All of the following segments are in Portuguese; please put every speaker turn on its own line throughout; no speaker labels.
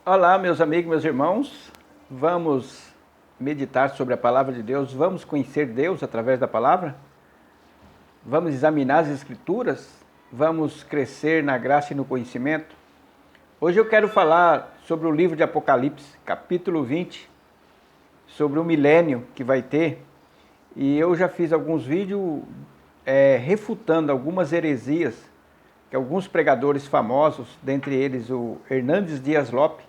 Olá, meus amigos, meus irmãos. Vamos meditar sobre a palavra de Deus. Vamos conhecer Deus através da palavra. Vamos examinar as Escrituras. Vamos crescer na graça e no conhecimento. Hoje eu quero falar sobre o livro de Apocalipse, capítulo 20, sobre o milênio que vai ter. E eu já fiz alguns vídeos refutando algumas heresias que alguns pregadores famosos, dentre eles o Hernandes Dias Lopes,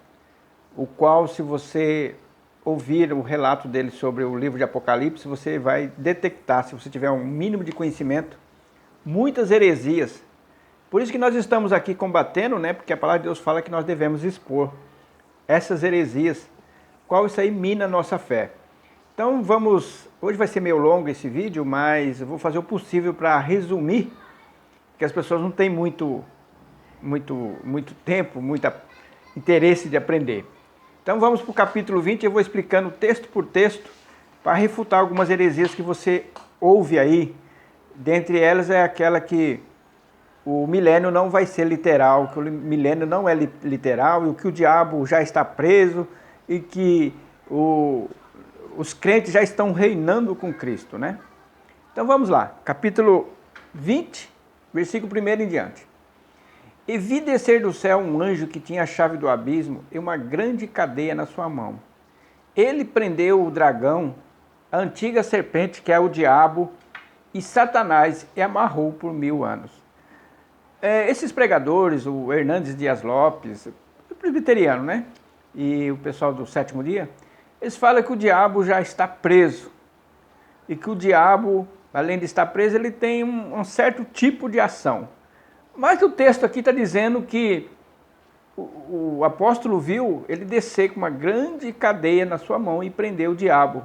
o qual, se você ouvir o relato dele sobre o livro de Apocalipse, você vai detectar, se você tiver um mínimo de conhecimento, muitas heresias. Por isso que nós estamos aqui combatendo, né? Porque a palavra de Deus fala que nós devemos expor essas heresias, qual isso aí mina a nossa fé. Então hoje vai ser meio longo esse vídeo, mas eu vou fazer o possível para resumir, porque as pessoas não têm muito tempo, muito interesse de aprender. Então vamos para o capítulo 20, eu vou explicando texto por texto para refutar algumas heresias que você ouve aí. Dentre elas é aquela que o milênio não vai ser literal, que o milênio não é literal, e que o diabo já está preso e que os crentes já estão reinando com Cristo, né? Então vamos lá, capítulo 20, versículo 1 em diante. E vi descer do céu um anjo que tinha a chave do abismo e uma grande cadeia na sua mão. Ele prendeu o dragão, a antiga serpente que é o diabo, e Satanás, e amarrou por 1000 anos. Esses pregadores, o Hernandes Dias Lopes, o presbiteriano, né? E o pessoal do Sétimo Dia, eles falam que o diabo já está preso. E que o diabo, além de estar preso, ele tem um certo tipo de ação. Mas o texto aqui está dizendo que o apóstolo viu ele descer com uma grande cadeia na sua mão e prender o diabo.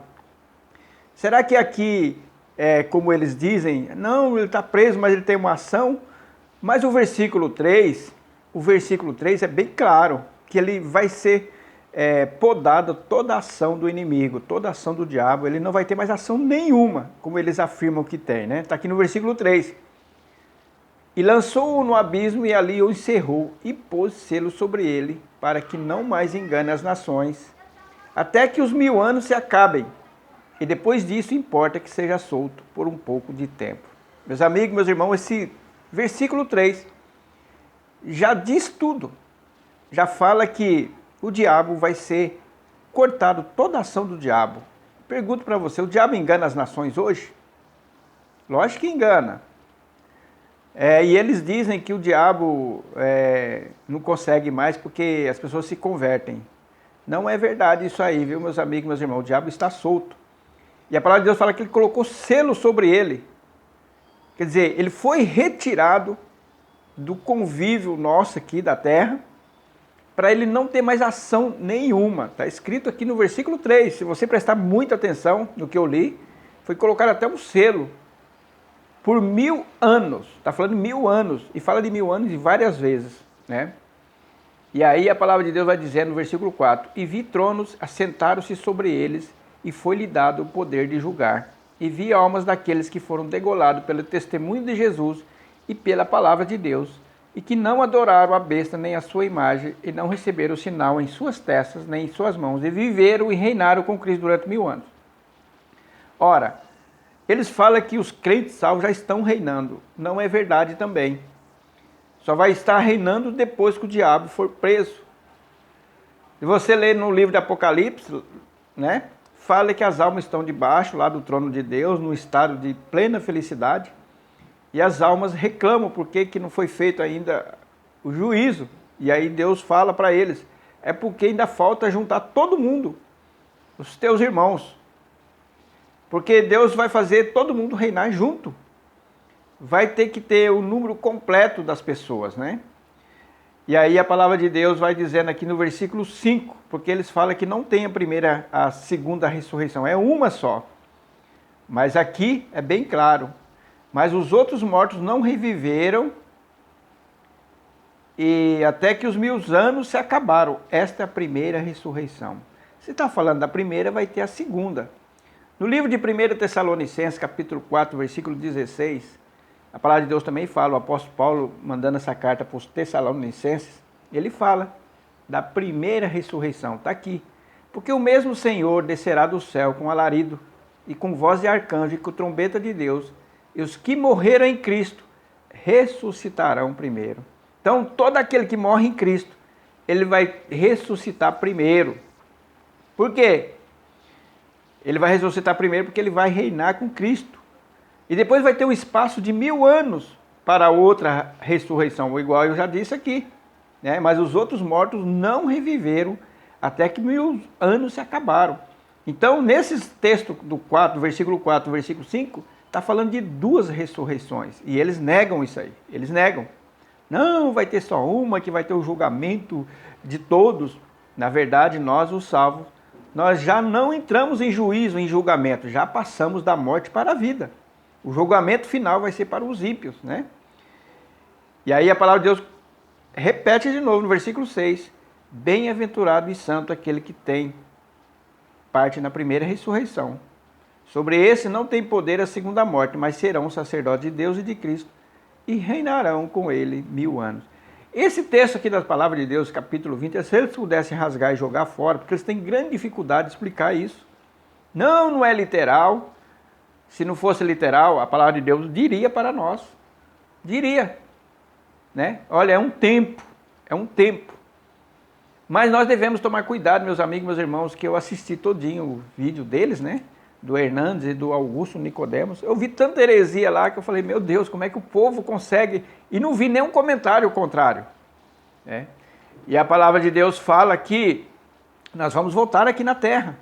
Será que aqui, como eles dizem, não, ele está preso, mas ele tem uma ação? Mas o versículo 3 é bem claro, que ele vai ser podado toda a ação do inimigo, toda a ação do diabo, ele não vai ter mais ação nenhuma, como eles afirmam que tem, né? Está aqui no versículo 3. E lançou-o no abismo e ali o encerrou e pôs selo sobre ele, para que não mais engane as nações, até que os 1000 anos se acabem. E depois disso importa que seja solto por um pouco de tempo. Meus amigos, meus irmãos, esse versículo 3 já diz tudo. Já fala que o diabo vai ser cortado, toda a ação do diabo. Pergunto para você, o diabo engana as nações hoje? Lógico que engana. E eles dizem que o diabo não consegue mais porque as pessoas se convertem. Não é verdade isso aí, viu, meus amigos, meus irmãos? O diabo está solto. E a palavra de Deus fala que ele colocou selo sobre ele. Quer dizer, ele foi retirado do convívio nosso aqui da terra, para ele não ter mais ação nenhuma. Está escrito aqui no versículo 3. Se você prestar muita atenção no que eu li, foi colocado até um selo. Por 1000 anos, está falando de 1000 anos, e fala de 1000 anos várias vezes, né? E aí a palavra de Deus vai dizer no versículo 4, e vi tronos, assentaram-se sobre eles, e foi-lhe dado o poder de julgar. E vi almas daqueles que foram degolados pelo testemunho de Jesus e pela palavra de Deus, e que não adoraram a besta nem a sua imagem, e não receberam o sinal em suas testas, nem em suas mãos, e viveram e reinaram com Cristo durante 1000 anos. Ora, eles falam que os crentes salvos já estão reinando. Não é verdade também. Só vai estar reinando depois que o diabo for preso. Se você ler no livro de Apocalipse, né, fala que as almas estão debaixo lá do trono de Deus, no estado de plena felicidade. E as almas reclamam porque que não foi feito ainda o juízo. E aí Deus fala para eles, é porque ainda falta juntar todo mundo, os teus irmãos. Porque Deus vai fazer todo mundo reinar junto. Vai ter que ter o número completo das pessoas, né? E aí a palavra de Deus vai dizendo aqui no versículo 5, porque eles falam que não tem a segunda ressurreição, é uma só. Mas aqui é bem claro. Mas os outros mortos não reviveram, e até que os 1000 anos se acabaram. Esta é a primeira ressurreição. Se está falando da primeira, vai ter a segunda. No livro de 1 Tessalonicenses, capítulo 4, versículo 16, a palavra de Deus também fala, o apóstolo Paulo mandando essa carta para os Tessalonicenses, ele fala da primeira ressurreição. Está aqui. Porque o mesmo Senhor descerá do céu com alarido, e com voz de arcanjo, e com trombeta de Deus, e os que morreram em Cristo ressuscitarão primeiro. Então, todo aquele que morre em Cristo, ele vai ressuscitar primeiro. Por quê? Ele vai ressuscitar primeiro porque ele vai reinar com Cristo. E depois vai ter um espaço de 1000 anos para outra ressurreição, igual eu já disse aqui. Né? Mas os outros mortos não reviveram até que 1000 anos se acabaram. Então, nesses textos do 4, versículo 4, versículo 5, está falando de 2 ressurreições. E eles negam isso aí. Eles negam. Não, vai ter só uma, que vai ter o julgamento de todos. Na verdade, nós, os salvos, nós já não entramos em juízo, em julgamento. Já passamos da morte para a vida. O julgamento final vai ser para os ímpios, né? E aí a palavra de Deus repete de novo no versículo 6. Bem-aventurado e santo aquele que tem parte na primeira ressurreição. Sobre esse não tem poder a segunda morte, mas serão sacerdotes de Deus e de Cristo e reinarão com ele 1000 anos. Esse texto aqui das palavras de Deus, capítulo 20, se eles pudessem rasgar e jogar fora, porque eles têm grande dificuldade de explicar isso. Não é literal. Se não fosse literal, a palavra de Deus diria para nós. Diria. Né? Olha, é um tempo. Mas nós devemos tomar cuidado, meus amigos, meus irmãos, que eu assisti todinho o vídeo deles, né? Do Hernandes e do Augusto Nicodemos. Eu vi tanta heresia lá que eu falei, meu Deus, como é que o povo consegue? E não vi nenhum comentário contrário. Né? E a palavra de Deus fala que nós vamos voltar aqui na terra.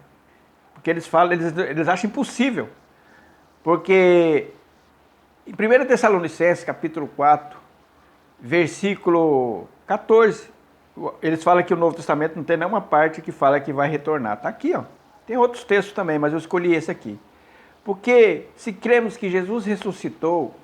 Porque eles falam, eles acham impossível. Porque em 1 Tessalonicenses, capítulo 4, versículo 14, eles falam que o Novo Testamento não tem nenhuma parte que fala que vai retornar. Está aqui, ó. Tem outros textos também, mas eu escolhi esse aqui. Porque se cremos que Jesus ressuscitou,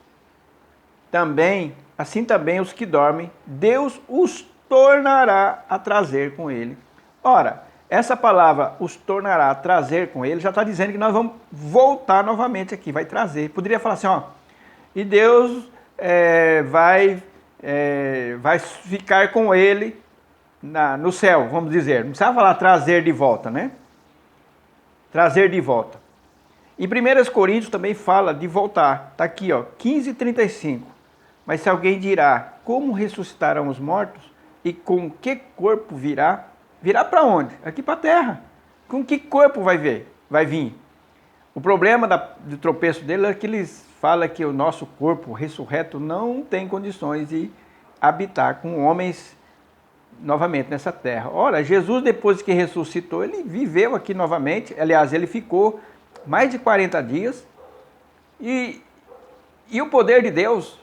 assim também os que dormem, Deus os tornará a trazer com ele. Ora, essa palavra, os tornará a trazer com ele, já está dizendo que nós vamos voltar novamente aqui, vai trazer. Poderia falar assim, ó, e Deus vai ficar com ele no céu, vamos dizer. Não precisava falar trazer de volta, né? Trazer de volta. Em 1 Coríntios também fala de voltar. Está aqui, ó, 15:35. Mas se alguém dirá, como ressuscitarão os mortos? E com que corpo virá? Virá para onde? Aqui para a terra. Com que corpo vai vir? O problema do tropeço dele é que eles falam que o nosso corpo ressurreto não tem condições de habitar com homens novamente nessa terra. Ora, Jesus, depois que ressuscitou, ele viveu aqui novamente. Aliás, ele ficou mais de 40 dias. E o poder de Deus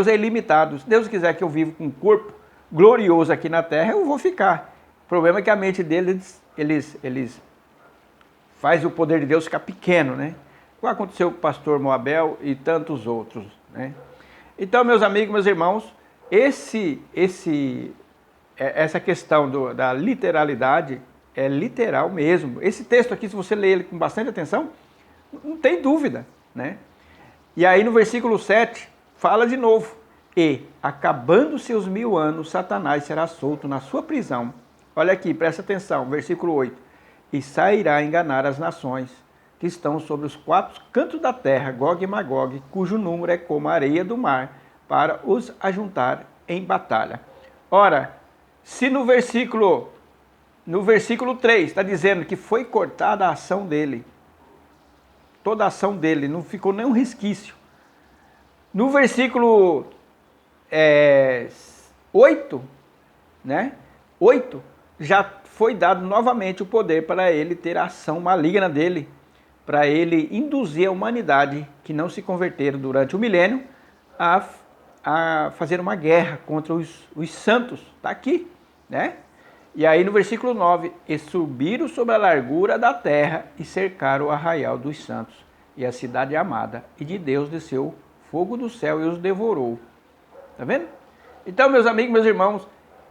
é ilimitado. Se Deus quiser que eu viva com um corpo glorioso aqui na terra, eu vou ficar. O problema é que a mente deles, eles faz o poder de Deus ficar pequeno, né? O que aconteceu com o pastor Moabel e tantos outros, né? Então, meus amigos, meus irmãos, essa questão da literalidade é literal mesmo. Esse texto aqui, se você ler ele com bastante atenção, não tem dúvida, né? E aí no versículo 7, fala de novo. E, acabando-se os 1000 anos, Satanás será solto na sua prisão. Olha aqui, presta atenção, versículo 8. E sairá a enganar as nações que estão sobre os 4 cantos da terra, Gog e Magog, cujo número é como a areia do mar, para os ajuntar em batalha. Ora, se no versículo 3 está dizendo que foi cortada a ação dele, toda a ação dele, não ficou nenhum resquício. No versículo 8, né? 8, já foi dado novamente o poder para ele ter a ação maligna dele, para ele induzir a humanidade que não se converteram durante o milênio a fazer uma guerra contra os santos. Está aqui, né? E aí no versículo 9, e subiram sobre a largura da terra e cercaram o arraial dos santos e a cidade amada, e de Deus desceu fogo do céu e os devorou. Tá vendo? Então, meus amigos, meus irmãos,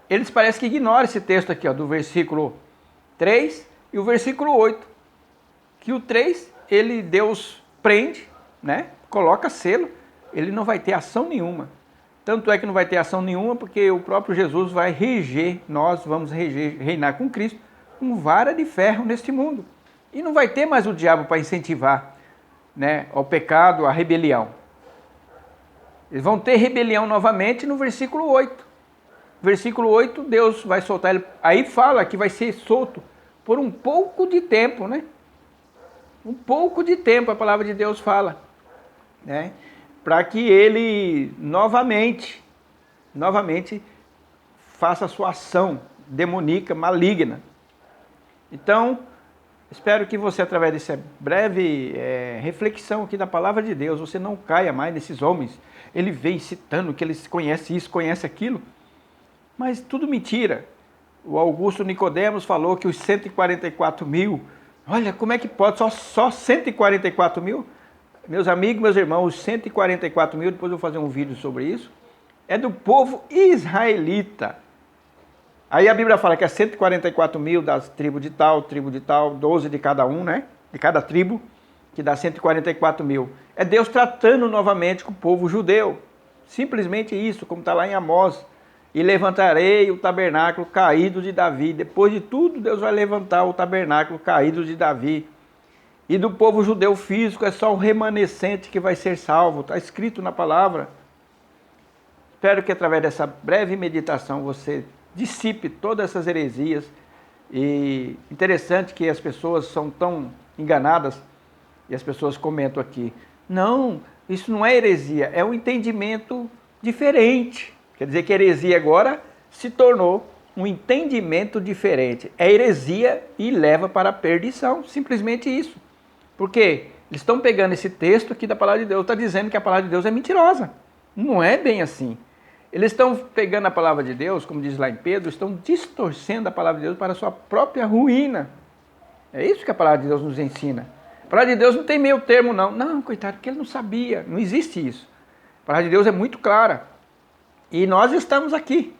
eles parecem que ignoram esse texto aqui, ó, do versículo 3 e o versículo 8. Que o 3, Deus prende, né? Coloca selo, ele não vai ter ação nenhuma. Tanto é que não vai ter ação nenhuma, porque o próprio Jesus vai reger, nós vamos reinar com Cristo, com vara de ferro neste mundo. E não vai ter mais o diabo para incentivar, né, ao pecado, à rebelião. Eles vão ter rebelião novamente no versículo 8. Versículo 8, Deus vai soltar ele. Aí fala que vai ser solto por um pouco de tempo, né? Um pouco de tempo, a palavra de Deus fala, né? Para que ele novamente faça a sua ação demoníaca, maligna. Então, espero que você, através dessa breve reflexão aqui da palavra de Deus, você não caia mais nesses homens. Ele vem citando que eles conhecem isso, conhecem aquilo, mas tudo mentira. O Augusto Nicodemos falou que os 144 mil, olha, como é que pode, só 144 mil? Meus amigos, meus irmãos, os 144 mil, depois eu vou fazer um vídeo sobre isso, é do povo israelita. Aí a Bíblia fala que é 144 mil das tribos de tal, 12 de cada um, né? De cada tribo, que dá 144 mil. É Deus tratando novamente com o povo judeu. Simplesmente isso, como está lá em Amós. E levantarei o tabernáculo caído de Davi. Depois de tudo, Deus vai levantar o tabernáculo caído de Davi. E do povo judeu físico é só o remanescente que vai ser salvo. Está escrito na palavra. Espero que através dessa breve meditação você dissipe todas essas heresias. E interessante que as pessoas são tão enganadas, e as pessoas comentam aqui, não, isso não é heresia, é um entendimento diferente. Quer dizer que a heresia agora se tornou um entendimento diferente. É heresia e leva para a perdição, simplesmente isso. Por quê? Eles estão pegando esse texto aqui da palavra de Deus, está dizendo que a palavra de Deus é mentirosa. Não é bem assim. Eles estão pegando a palavra de Deus, como diz lá em Pedro, estão distorcendo a palavra de Deus para a sua própria ruína. É isso que a palavra de Deus nos ensina. A palavra de Deus não tem meio termo, não. Não, coitado, porque ele não sabia. Não existe isso. A palavra de Deus é muito clara. E nós estamos aqui,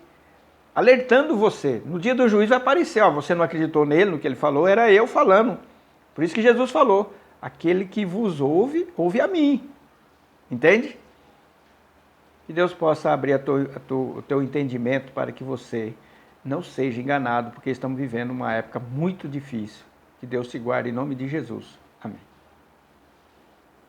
alertando você. No dia do juízo vai aparecer, ó, você não acreditou nele, no que ele falou, era eu falando. Por isso que Jesus falou, aquele que vos ouve, ouve a mim. Entende? Que Deus possa abrir o teu entendimento para que você não seja enganado, porque estamos vivendo uma época muito difícil. Que Deus te guarde em nome de Jesus. Amém.